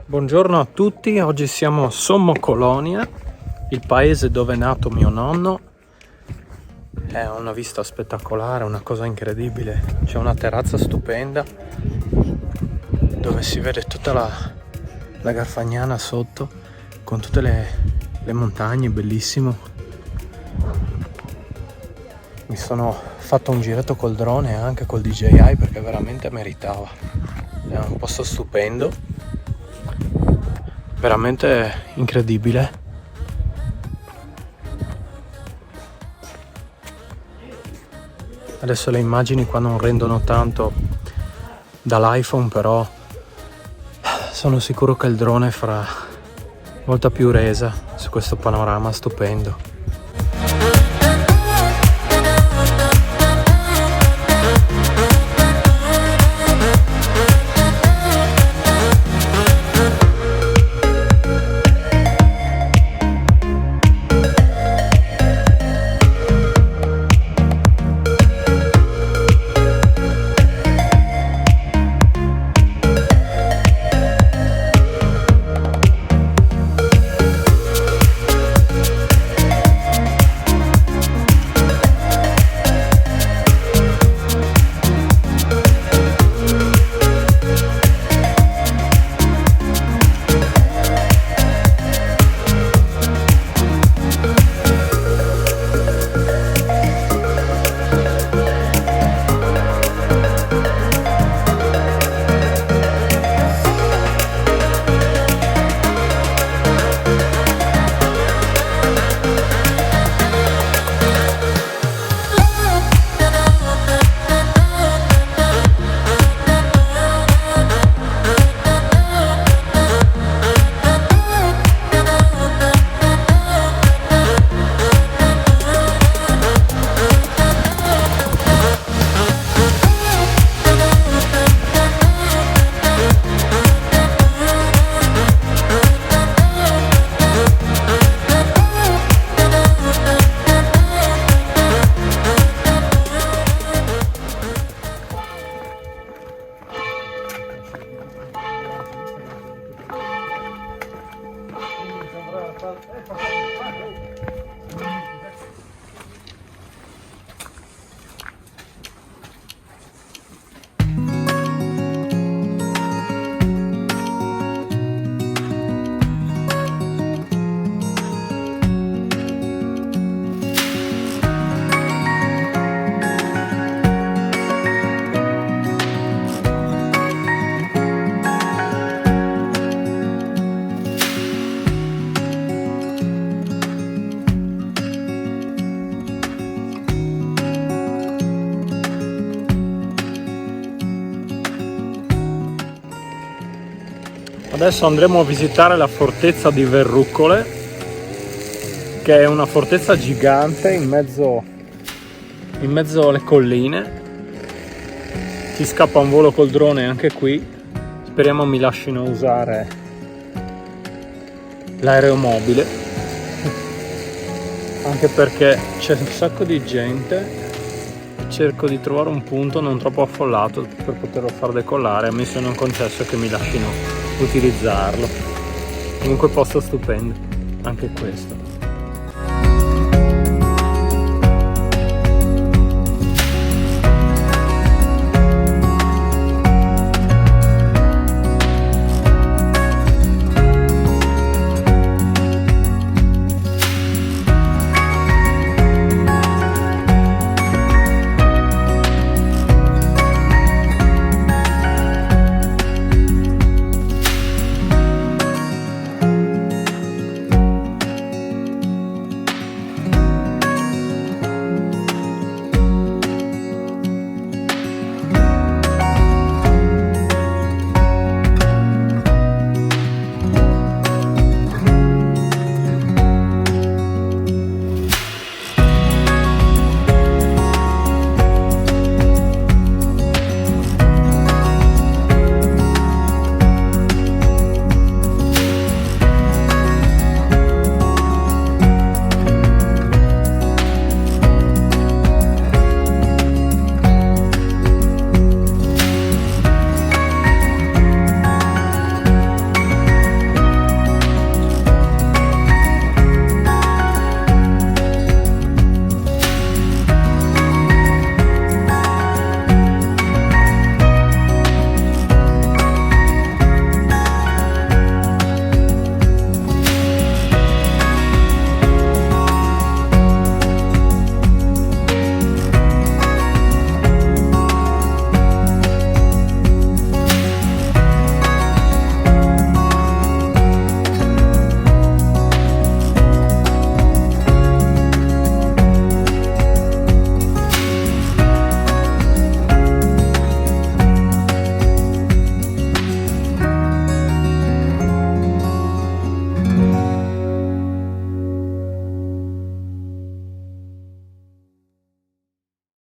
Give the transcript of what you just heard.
Buongiorno a tutti, oggi siamo a Sommo Colonia, il paese dove è nato mio nonno. È una vista spettacolare, una cosa incredibile. C'è una terrazza stupenda dove si vede tutta la Garfagnana sotto, con tutte le montagne, bellissimo. Mi sono fatto un giretto col drone e anche col DJI perché veramente meritava. È un posto stupendo, veramente incredibile. Adesso le immagini qua non rendono tanto dall'iPhone, però sono sicuro che il drone farà molta più resa su questo panorama stupendo. Adesso andremo a visitare la fortezza di Verrucole, che è una fortezza gigante in mezzo alle colline. Ci scappa un volo col drone anche qui. Speriamo mi lasciino usare l'aeromobile, anche perché c'è un sacco di gente. Cerco di trovare un punto non troppo affollato per poterlo far decollare. A me se non concesso che mi lasciano utilizzarlo. Comunque posto stupendo anche questo.